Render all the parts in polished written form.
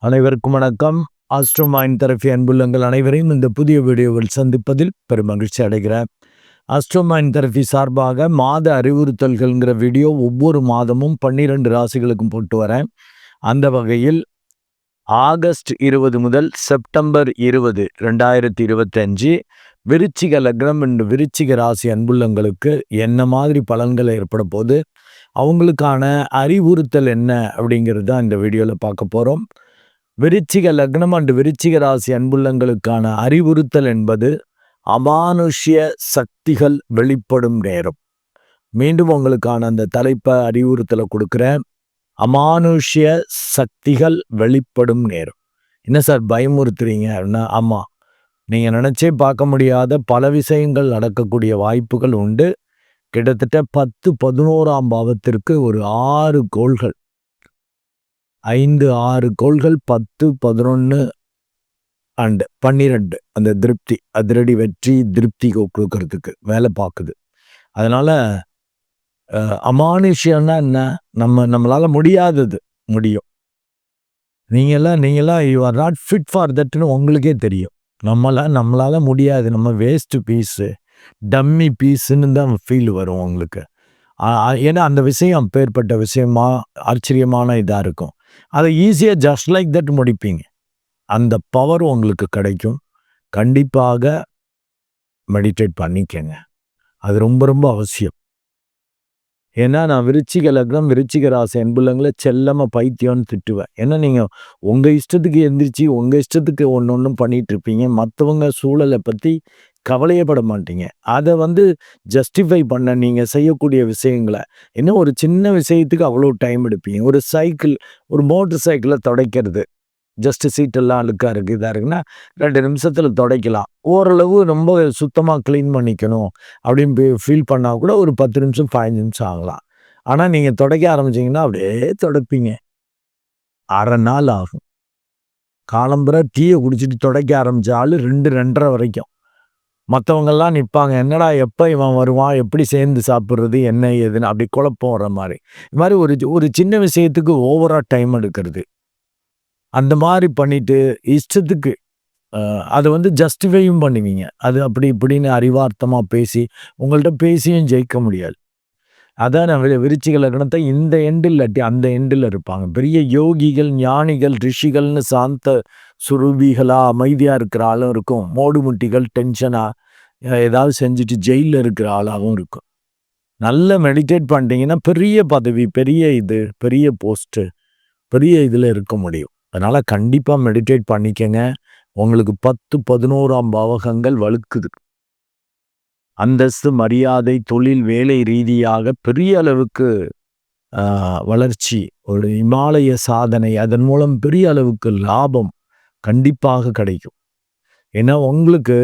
அனைவருக்கும் வணக்கம். Astro mind therapy அன்புள்ளங்கள் அனைவரையும் இந்த புதிய வீடியோவில் சந்திப்பதில் பெருமகிழ்ச்சி அடைகிறேன். ஆஸ்ட்ரோ மைண்ட் தெரபி சார்பாக மாத அறிவுறுத்தல்கள்ங்கிற வீடியோ ஒவ்வொரு மாதமும் 12 ராசிகளுக்கும் போட்டு வரேன். அந்த வகையில் ஆகஸ்ட் 20 முதல் செப்டம்பர் 20, 2025 விருச்சிக லக்னம் என்று விருச்சிக ராசி அன்புள்ளங்களுக்கு என்ன மாதிரி பலன்கள் ஏற்பட போது, அவங்களுக்கான அறிவுறுத்தல் என்ன அப்படிங்கிறது தான் இந்த வீடியோவில் பார்க்க போகிறோம். விருச்சிக லக்னம் அண்டு விருச்சிக ராசி அன்புள்ளங்களுக்கான அறிவுறுத்தல் என்பது அமானுஷ்ய சக்திகள் வெளிப்படும் நேரம். மீண்டும் உங்களுக்கான அந்த தலைப்பை அறிவுறுத்தலை கொடுக்குறேன். அமானுஷ்ய சக்திகள் வெளிப்படும் நேரம். என்ன சார் பயமுறுத்துறீங்க அப்படின்னா, ஆமாம், நீங்கள் நினச்சே பார்க்க முடியாத பல விஷயங்கள் நடக்கக்கூடிய வாய்ப்புகள் உண்டு. கிட்டத்தட்ட 10, 11ஆம் பாவத்திற்கு ஒரு 6 கோள்கள், 5, 6 கோள்கள் 10, 11 அண்ட் 12 அந்த திருப்தி, அதிரடி வெற்றி திருப்தி கொடுக்கறதுக்கு வேலை பார்க்குது. அதனால அமானுஷ்யம்னா என்ன? நம்மளால முடியாதது முடியும். நீங்களாம் you are not fit for தட்னு உங்களுக்கே தெரியும். நம்மளால முடியாது, நம்ம வேஸ்ட் பீஸு, டம்மி பீஸுன்னு தான் ஃபீல் வரும் உங்களுக்கு. ஏன்னா அந்த விஷயம் அப்பேற்பட்ட விஷயமா ஆச்சரியமான இதாக இருக்கும். அதை ஈஸியாக ஜஸ்ட் லைக் தட் முடிப்பீங்க. அந்த பவர் உங்களுக்கு கிடைக்கும். கண்டிப்பாக மெடிடேட் பண்ணிக்கங்க. அது ரொம்ப ரொம்ப அவசியம். ஏன்னா நான் விருச்சிக லக்னம் விருச்சிக ராசி அன்புள்ளங்களை செல்லமாக பைத்தியம்னு திட்டுவேன். ஏன்னா நீங்கள் உங்கள் இஷ்டத்துக்கு எந்திரிச்சு உங்கள் இஷ்டத்துக்கு ஒன்று பண்ணிகிட்டு இருப்பீங்க. மற்றவங்க சூழலை பற்றி கவலையப்பட மாட்டீங்க. அதை ஜஸ்டிஃபை பண்ண நீங்கள் செய்யக்கூடிய விஷயங்களை, இன்னும் ஒரு சின்ன விஷயத்துக்கு அவ்வளோ டைம் எடுப்பீங்க. ஒரு மோட்டர் சைக்கிளை துடைக்கிறது, ஜஸ்ட் சீட்டெல்லாம் அழுக்காக இருக்குது இதாக இருக்குன்னா 2 நிமிஷத்தில் துடைக்கலாம். ஓரளவு ரொம்ப சுத்தமாக க்ளீன் பண்ணிக்கணும் அப்படின்னு ஃபீல் பண்ணால் கூட ஒரு 10 நிமிஷம் 5 நிமிஷம் ஆகலாம். ஆனால் நீங்கள் துடைக்க ஆரம்பிச்சிங்கன்னா அப்படியே துடைப்பீங்க. அரை நாள் ஆகும். காலம்புற டீயை குடிச்சிட்டு துடைக்க ஆரம்பித்த ஆள் 2, 2:30 வரைக்கும். மற்றவங்கெல்லாம் நிற்பாங்க, என்னடா எப்போ இவன் வருவான், எப்படி சேர்ந்து சாப்பிட்றது, என்ன ஏதுன்னு அப்படி குழப்பம் வர மாதிரி. இது மாதிரி ஒரு சின்ன விஷயத்துக்கு ஓவராக டைம் எடுக்கிறது, அந்த மாதிரி பண்ணிட்டு இஷ்டத்துக்கு அதை ஜஸ்டிஃபையும் பண்ணுவீங்க. அது அப்படி இப்படின்னு அறிவார்த்தமாக பேசி உங்கள்கிட்ட பேசியும் ஜெயிக்க முடியாது. அதான் நான் விருச்சிக லக்னத்தை இந்த எண்டில் இல்லாட்டி அந்த எண்டில் இருப்பாங்க. பெரிய யோகிகள், ஞானிகள், ரிஷிகள்னு சாந்த சுரூபிகளாக அமைதியாக இருக்கிற ஆளும் இருக்கும். மோடுமுட்டிகள் டென்ஷனாக ஏதாவது செஞ்சுட்டு ஜெயிலில் இருக்கிற ஆளாகவும் இருக்கும். நல்லா மெடிடேட் பண்ணிட்டீங்கன்னா பெரிய பதவி, பெரிய போஸ்ட்டு, பெரிய இதில் இருக்க முடியும். அதனால் கண்டிப்பாக மெடிடேட் பண்ணிக்கங்க. உங்களுக்கு 10, 11ஆம் பாவகங்கள் வலுக்குது. அந்தஸ்து, மரியாதை, தொழில், வேலை ரீதியாக பெரிய அளவுக்கு வளர்ச்சி, ஒரு இமாலய சாதனை, அதன் மூலம் பெரிய அளவுக்கு லாபம் கண்டிப்பாக கிடைக்கும். ஏன்னா உங்களுக்கு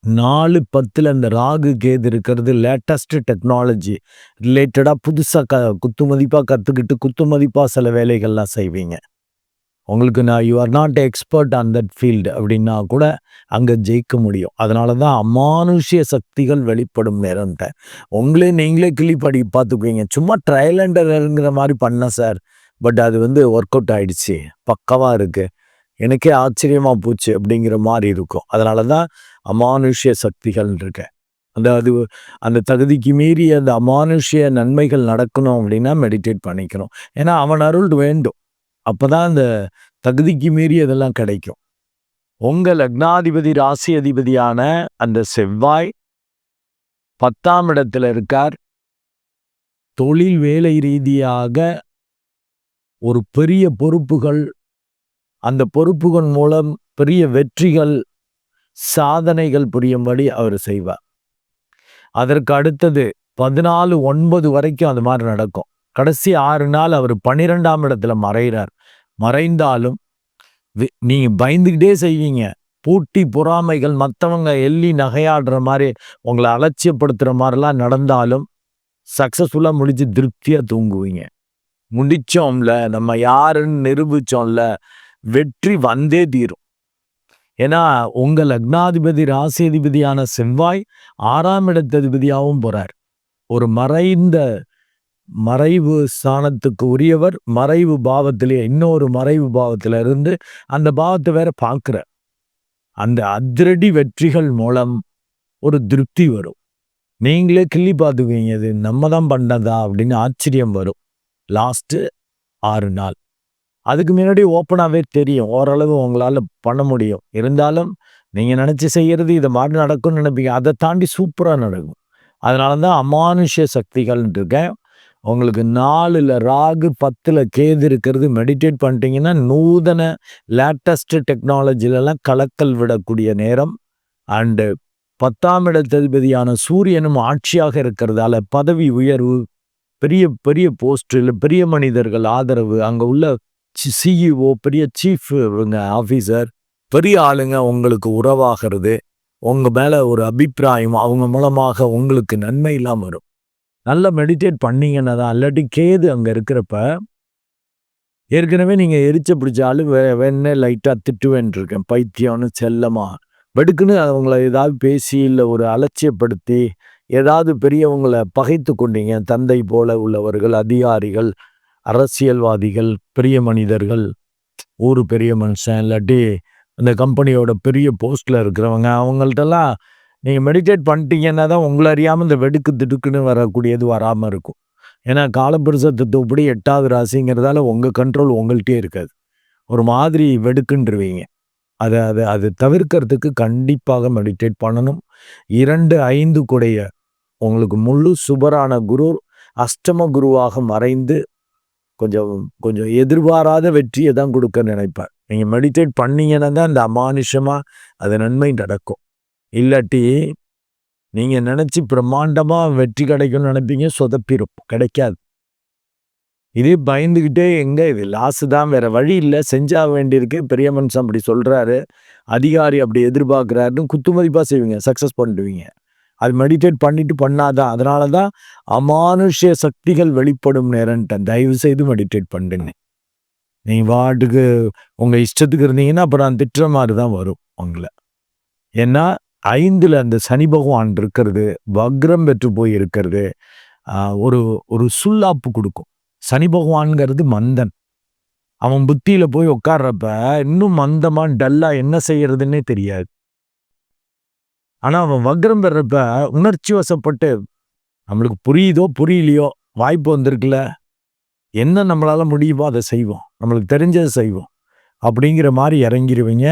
4, 10 அந்த ராகு கேது இருக்கிறது லேட்டஸ்ட் டெக்னாலஜி ரிலேட்டடாக புதுசாக குத்துமதிப்பாக கற்றுக்கிட்டு குத்துமதிப்பாக சில வேலைகள்லாம் செய்வீங்க. உங்களுக்கு you are not expert on that field அப்படின்னா கூட அங்கே ஜெயிக்க முடியும். அதனால தான் அமானுஷ்ய சக்திகள் வெளிப்படும் நேரம்ட்ட நீங்களே கிளிப்படி பார்த்துக்குவீங்க. சும்மா ட்ரையல் அண்ட் எரர்ங்கிற மாதிரி பண்ணேன் சார், பட் அது ஒர்க் அவுட் ஆகிடுச்சு, பக்கவாக இருக்குது, எனக்கே ஆச்சரியமாக போச்சு அப்படிங்கிற மாதிரி இருக்கும். அதனால தான் அமானுஷ்ய சக்திகள் இருக்கு. அந்த தகுதிக்கு மீறி அந்த அமானுஷ்ய நன்மைகள் நடக்கணும் அப்படின்னா மெடிடேட் பண்ணிக்கணும். ஏன்னா அவன் அருள் வேண்டும், அப்போதான் அந்த தகுதிக்கு மீறி அதெல்லாம் கிடைக்கும். உங்கள் லக்னாதிபதி ராசி அதிபதியான அந்த செவ்வாய் 10ஆம் இடத்துல இருக்கார். தொழில் வேலை ரீதியாக ஒரு பெரிய பொறுப்புகள், அந்த பொறுப்புகள் மூலம் பெரிய வெற்றிகள், சாதனைகள் புரியும்படி அவர் செய்வார். அதற்கு அடுத்தது 14/9 வரைக்கும் அது மாதிரி நடக்கும். கடைசி 6 நாள் அவர் 12ஆம் இடத்துல மறைந்தாலும் நீங்கள் பயந்துக்கிட்டே செய்வீங்க. பூட்டி பொறாமைகள், மற்றவங்க எள்ளி நகையாடுற மாதிரி உங்களை அலட்சியப்படுத்துகிற மாதிரிலாம் நடந்தாலும் சக்ஸஸ்ஃபுல்லாக முடிச்சு திருப்தியாக தூங்குவீங்க. முடித்தோம்ல, நம்ம யாருன்னு நிரூபித்தோம்ல, வெற்றி வந்தே தீரும். ஏன்னா உங்கள் லக்னாதிபதி ராசி அதிபதியான செவ்வாய் 6ஆம் இடத்ததிபதியாகவும் போகிறார். ஒரு மறைந்த மறைவு ஸ்தானத்துக்கு உரியவர். மறைவு பாவத்திலே இன்னொரு மறைவு பாவத்தில இருந்து அந்த பாவத்தை வேற பார்க்கிறார். அந்த அதிரடி வெற்றிகள் மூலம் ஒரு திருப்தி வரும். நீங்களே கிள்ளி பார்த்துக்குவீங்க. இது நம்ம தான் பண்ணதா அப்படின்னு ஆச்சரியம் வரும். லாஸ்ட்டு 6 நாள். அதுக்கு முன்னாடி ஓப்பனாவே தெரியும். ஓரளவு உங்களால பண்ண முடியும். இருந்தாலும் நீங்க நினைச்சு செய்யறது இத மாரி நடக்கும்னு நினைப்பீங்க. அத தாண்டி சூப்பரா நடக்கும். அதனால தான் அமானுஷ்ய சக்திகள்ன்ட்டு இருக்கேன். உங்களுக்கு 4ல ராகு, 10ல கேது இருக்கிறது மெடிடேட் பண்ணிட்டீங்கன்னா, நூதன லேட்டஸ்ட் டெக்னாலஜிலலாம் கலக்கல் விடக்கூடிய நேரம். அண்டு 10ஆம் இடத்ததிபதியான சூரியனும் ஆட்சியாக இருக்கிறதால பதவி உயர்வு, பெரிய பெரிய போஸ்ட்ல பெரிய மனிதர்கள் ஆதரவு, அங்க உள்ள சிஇஓ, பெரிய சீஃப் ஆஃபீசர், பெரிய ஆளுங்க உங்களுக்கு உறவாகிறது. உங்க மேல ஒரு அபிப்பிராயம் அவங்க மூலமாக உங்களுக்கு நன்மை இல்லாம வரும். நல்லா மெடிடேட் பண்ணீங்கன்னா தான். இல்லாட்டி கேது அங்க இருக்கிறப்ப ஏற்கனவே நீங்க எரிச்ச பிடிச்ச ஆளு வேணுன்னே லைட்டா திட்டுவேன்ருக்கேன். பைத்தியம்னு செல்லமா. வெடுக்குன்னு அவங்கள ஏதாவது பேசி இல்ல ஒரு அலட்சியப்படுத்தி, ஏதாவது பெரியவங்கள பகைத்து கொண்டீங்க. தந்தை போல உள்ளவர்கள், அதிகாரிகள், அரசியல்வாதிகள், பெரிய மனிதர்கள், ஊரு பெரிய மனுஷன், இல்லாட்டி அந்த கம்பெனியோட பெரிய போஸ்ட்ல இருக்கிறவங்க, அவங்கள்ட்டலாம் நீங்க மெடிடேட் பண்ணிட்டீங்கன்னா தான் உங்கள அறியாம இந்த வெடுக்கு திடுக்குன்னு வரக்கூடியது வராம இருக்கும். ஏன்னா காலபுருஷ தத்துவப்படி 8வது ராசிங்கிறதால உங்க கண்ட்ரோல் உங்கள்ட்டயே இருக்காது. ஒரு மாதிரி வெடுக்குன்றுவீங்க. அது தவிர்க்கிறதுக்கு கண்டிப்பாக மெடிடேட் பண்ணணும். 2, 5 கூடைய உங்களுக்கு முழு சுபரான குரு அஷ்டம குருவாக மறைந்து கொஞ்சம் கொஞ்சம் எதிர்பாராத வெற்றியை தான் கொடுக்க நினைப்பார். நீங்க மெடிடேட் பண்ணீங்கன்னா தான் இந்த அமானுஷமா அது நன்மை நடக்கும். இல்லாட்டி நீங்க நினைச்சு பிரம்மாண்டமா வெற்றி கிடைக்கும்னு நினைப்பீங்க, சொதப்பிரும். கிடைக்காது. இதே பயந்துகிட்டே எங்க இது லாஸ் தான், வேற வழி இல்ல, செஞ்சா வேண்டியிருக்கு, பெரிய மனுஷன் அப்படி சொல்றாரு, அதிகாரி அப்படி எதிர்பார்க்கிறாருன்னு குத்துமதிப்பா செய்வீங்க, சக்சஸ் பண்ணிடுவீங்க. அது மெடிடேட் பண்ணிட்டு பண்ணாதான். அதனால தான் அமானுஷ்ய சக்திகள் வெளிப்படும் நேரம்ட்டேன். தயவு செய்து மெடிடேட் பண்ணுங்க. நீங்க பாட்டுக்கு உங்க இஷ்டத்துக்கு இருந்தீங்கன்னா அப்புறம் திட்டுற மாதிரி தான் வரும் உங்களை. ஏன்னா 5ல அந்த சனி பகவான் இருக்கிறது, வக்ரம் பெற்று போய் இருக்கிறது, ஒரு ஒரு சுல்லாப்பு கொடுக்கும். சனி பகவான்கிறது மந்தன். அவன் புத்தியில போய் உட்கார்றப்ப இன்னும் மந்தமா டல்லா என்ன செய்யறதுன்னே தெரியாது. ஆனா அவன் வக்ரம் பெறப்ப உணர்ச்சி வசப்பட்டு நம்மளுக்கு புரியுதோ புரியலையோ வாய்ப்பு வந்திருக்குல்ல, என்ன நம்மளால முடியுமோ அதை செய்வோம், நம்மளுக்கு தெரிஞ்சதை செய்வோம் அப்படிங்கிற மாதிரி இறங்கிடுவீங்க.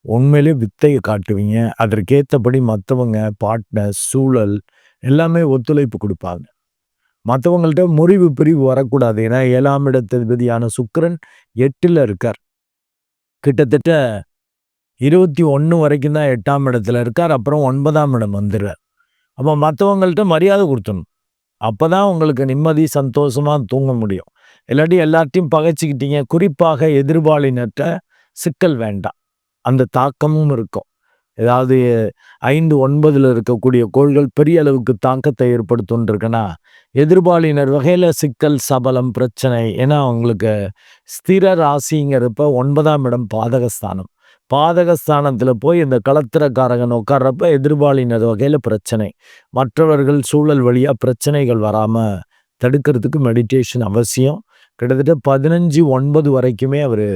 உண்மையிலே வித்தையை காட்டுவீங்க. அதற்கேற்றபடி மற்றவங்க, பார்ட்னர், சூழல் எல்லாமே ஒத்துழைப்பு கொடுப்பாங்க. மற்றவங்கள்ட்ட முறிவு பிரிவு வரக்கூடாது. ஏன்னா 7ஆம் இடத்ததிபதியான சுக்கிரன் 8ல இருக்கார். கிட்டத்தட்ட 21 வரைக்கும் தான் 8ஆம் இடத்துல இருக்கார். அப்புறம் 9ஆம் இடம் வந்துடுறார். அப்போ மற்றவங்கள்ட்ட மரியாதை கொடுத்துடணும். அப்பதான் உங்களுக்கு நிம்மதி, சந்தோஷமா தூங்க முடியும். இல்லாட்டி எல்லாத்தையும் பகைச்சிக்கிட்டீங்க. குறிப்பாக எதிர்பாலினற்ற சிக்கல் வேண்டாம். அந்த தாக்கமும் இருக்கும். ஏதாவது 5, 9ல இருக்கக்கூடிய கோள்கள் பெரிய அளவுக்கு தாக்கத்தை ஏற்படுத்தும்னு எதிர்பாலினர் வகையில சிக்கல், சபலம், பிரச்சனை. ஏன்னா உங்களுக்கு ஸ்திர ராசிங்கிறப்ப 9ஆம் இடம் பாதகஸ்தானம். பாதகஸ்தானத்துல போய் இந்த களத்திரக்காரகன் உட்கார்றப்ப எதிர்பாலினர் வகையில பிரச்சனை. மற்றவர்கள் சூழல் வழியா பிரச்சனைகள் வராம தடுக்கிறதுக்கு மெடிடேஷன் அவசியம். கிட்டத்தட்ட 15/9 வரைக்குமே அவரு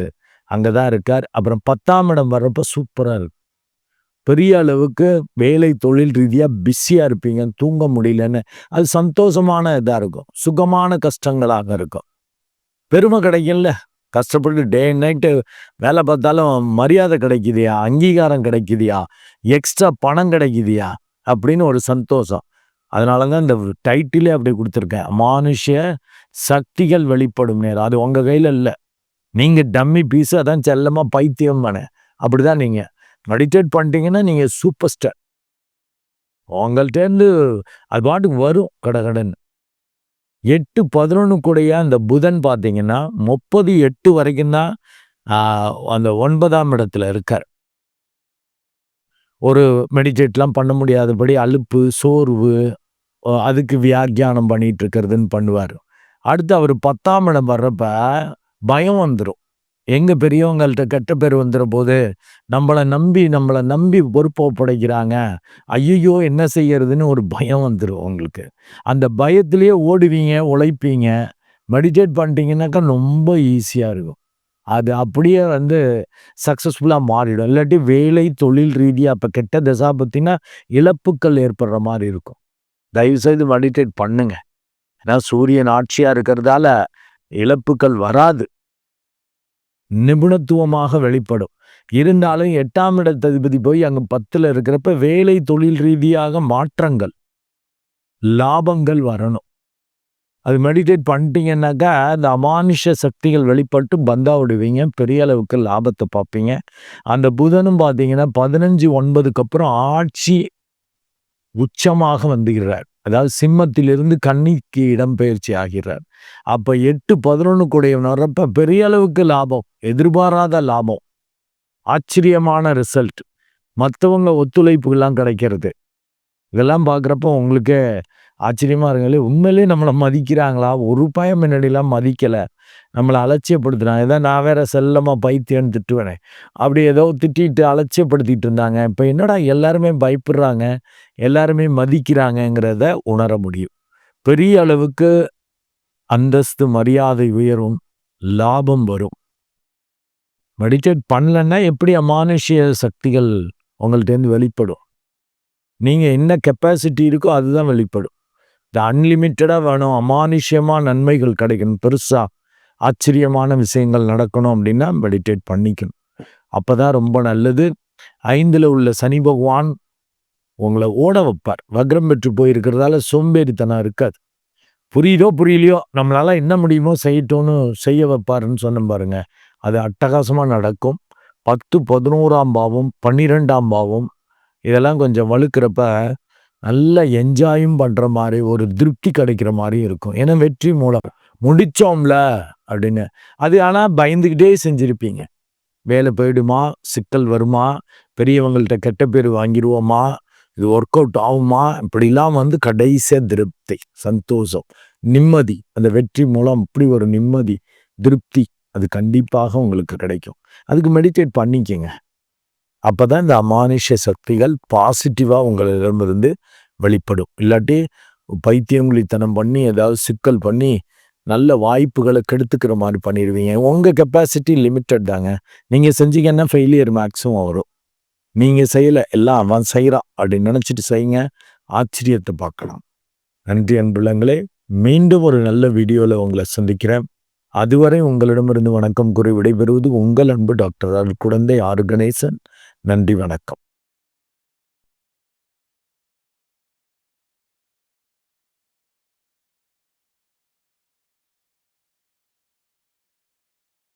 அங்கதான் இருக்கார். அப்புறம் 10ஆம் இடம் வர்றப்ப சூப்பரா இருக்கு. பெரிய அளவுக்கு வேலை தொழில் ரீதியா பிஸியா இருப்பீங்க, தூங்க முடியலன்னு. அது சந்தோஷமான இதா இருக்கும், சுகமான கஷ்டங்களாக இருக்கும். பெருமை கிடைக்கும்ல, கஷ்டப்பட்டு டே அண்ட் நைட்டு வேலை பார்த்தாலும் மரியாதை கிடைக்குதியா, அங்கீகாரம் கிடைக்குதியா, எக்ஸ்ட்ரா பணம் கிடைக்குதியா அப்படின்னு ஒரு சந்தோஷம். அதனால தான் இந்த டைட்டிலே அப்படி கொடுத்துருக்கேன், அமானுஷ்ய சக்திகள் வெளிப்படும் நேரம். அது உங்க கையில இல்லை, நீங்க டம்மி பீஸ். அதான் செல்லமா பைத்தியம் பண்ண. அப்படிதான் நீங்க மெடிடேட் பண்ணிட்டீங்கன்னா நீங்க சூப்பர் ஸ்டார். உங்கள்கிட்டேருந்து அது பாட்டுக்கு வரும் கடகடன்னு. 8, 11 கூடைய அந்த புதன் பார்த்தீங்கன்னா 30/8 வரைக்கும் தான் அந்த 9ஆம் இடத்துல இருக்கார். ஒரு மெடிடேட்லாம் பண்ண முடியாதபடி அலுப்பு, சோர்வு, அதுக்கு வியாக்கியானம் பண்ணிட்டு இருக்கிறதுன்னு பண்ணுவார். அடுத்து அவர் 10ஆம் இடம் வர்றப்ப பயம் வந்துடும். எங்க பெரியவங்கள்ட்ட கெட்ட பேர் வந்துறபோது, நம்மள நம்பி பொறுப்ப ஒப்படைக்கிறாங்க. ஐய்யய்யோ! என்ன செய்யறதுன்னு ஒரு பயம் வந்துரும் உங்களுக்கு. அந்த பயத்திலேயே ஓடுவீங்க, உழைப்பீங்க. மெடிடேட் பண்ணிட்டீங்கன்னாக்கா ரொம்ப ஈஸியா இருக்கும். அது அப்படியே சக்சஸ்ஃபுல்லா மாறிடும். இல்லாட்டி வேலை, தொழில் ரீதியா இப்ப கெட்ட தசாபுத்தினா இழப்புக்கள் ஏற்படுற மாரி இருக்கும். தயவுசெய்து மெடிடேட் பண்ணுங்க. ஏன்னா சூரியன் ஆட்சியா இருக்கிறதால இழப்புக்கள் வராது. நிபுணத்துவமாக வெளிப்படும். இருந்தாலும் 8ஆம் இடத்ததிபதி போய் அங்க 10ல இருக்கிறப்ப வேலை, தொழில் ரீதியாக மாற்றங்கள், லாபங்கள் வரணும். அது மெடிடேட் பண்ணிட்டீங்கன்னாக்கா, அந்த அமானுஷ சக்திகள் வெளிப்பட்டு பந்தா விடுவீங்க. பெரிய அளவுக்கு லாபத்த பார்ப்பீங்க. அந்த புதனும் பார்த்தீங்கன்னா 15/9க்கு அப்புறம் ஆட்சி உச்சமாக வந்துகிறார். அதாவது சிம்மத்திலிருந்து கன்னிக்கு இடம்பெயர்ச்சி ஆகிறார். அப்ப 8, 11 கூடையவன் வர்றப்ப பெரிய அளவுக்கு லாபம். எதிர்பாராத லாபம். ஆச்சரியமான ரிசல்ட். மத்தவங்க ஒத்துழைப்புகள்லாம் கிடைக்கிறது. இதெல்லாம் பார்க்குறப்போ உங்களுக்கே ஆச்சரியமா இருக்குங்களே! உண்மையிலேயே நம்மள மதிக்கிறாங்களா? ஒரு பயம் முன்னாடிலாம் மதிக்கல. நம்மள அலட்சியப்படுத்துனாங்க. இதான் நான் வேற செல்லமா பைத்தியம்ன்னு திட்டுவேனே. அப்படி ஏதோ திட்டிட்டு அலட்சியப்படுத்திட்டு இருந்தாங்க. இப்ப என்னடா எல்லாருமே பயப்படுறாங்க, எல்லாருமே மதிக்கிறாங்கங்கிறத உணர முடியும். பெரிய அளவுக்கு அந்தஸ்து, மரியாதை உயரும். லாபம் வரும். மெடிடேட் பண்ணலன்னா எப்படி அமானுஷ்ய சக்திகள் உங்கள்ட்டேருந்து வெளிப்படும்? நீங்க என்ன கெப்பாசிட்டி இருக்கோ அதுதான் வெளிப்படும். இந்த அன்லிமிட்டடா வேணும், அமானுஷ்யமா நன்மைகள் கிடைக்கணும், பெருசா ஆச்சரியமான விஷயங்கள் நடக்கணும் அப்படின்னா மெடிடேட் பண்ணிக்கணும். அப்பதான் ரொம்ப நல்லது. 5ல உள்ள சனி பகவான் உங்கள ஓட வைப்பார். வக்ரம் பெற்று போயிருக்கிறதால சோம்பேறித்தனம் இருக்காது. புரியுதோ புரியலையோ நம்மளால என்ன முடியுமோ செய்யட்டும்னு செய்ய வைப்பாருன்னு சொன்னேன் பாருங்க. அது அட்டகாசமா நடக்கும். 10, 11ஆம் பாவம், 12ஆம் பாவம் இதெல்லாம் கொஞ்சம் வலுக்கிறப்ப நல்லா என்ஜாயும் பண்ற மாரி, ஒரு திருப்தி கிடைக்கிற மாரி இருக்கும். ஏன்னா வெற்றி மூலம். முடிச்சோம்ல அப்படின்னு. அது ஆனா பயந்துகிட்டே செஞ்சிருப்பீங்க. வேலை போயிடுமா? சிக்கல் வருமா? பெரியவங்கள்ட்ட கெட்ட பேர் வாங்கிருவோமா? இது ஒர்க் அவுட் ஆகுமா? இப்படிலாம் கடைசியா திருப்தி, சந்தோஷம், நிம்மதி. அந்த வெற்றி மூலம் அப்படி ஒரு நிம்மதி, திருப்தி அது கண்டிப்பாக உங்களுக்கு கிடைக்கும். அதுக்கு மெடிடேட் பண்ணிக்கங்க. அப்பதான் இந்த அமானுஷ்ய சக்திகள் பாசிட்டிவா உங்களிடமிருந்து வெளிப்படும். இல்லாட்டி பைத்தியங்குழித்தனம் பண்ணி ஏதாவது சிக்கல் பண்ணி நல்ல வாய்ப்புகளை கெடுத்துக்கிற மாதிரி பண்ணிடுவீங்க. உங்க கெப்பாசிட்டி லிமிட்டட் தாங்க. நீங்க செஞ்சீங்கன்னா ஃபெயிலியர் மேக்ஸிமம் வரும். நீங்க செய்யல, எல்லாம் அவன் செய்யறான் அப்படின்னு நினைச்சிட்டு செய்யுங்க. ஆச்சரியத்தை பார்க்கலாம். நன்றி அன்புள்ளங்களே. மீண்டும் ஒரு நல்ல வீடியோல உங்களை சந்திக்கிறேன். அதுவரை உங்களிடமிருந்து வணக்கம் கூறி விடைபெறுவது உங்கள் அன்பு டாக்டர் அருட்குழந்தை ஆர் கணேசன். நன்றி, வணக்கம்.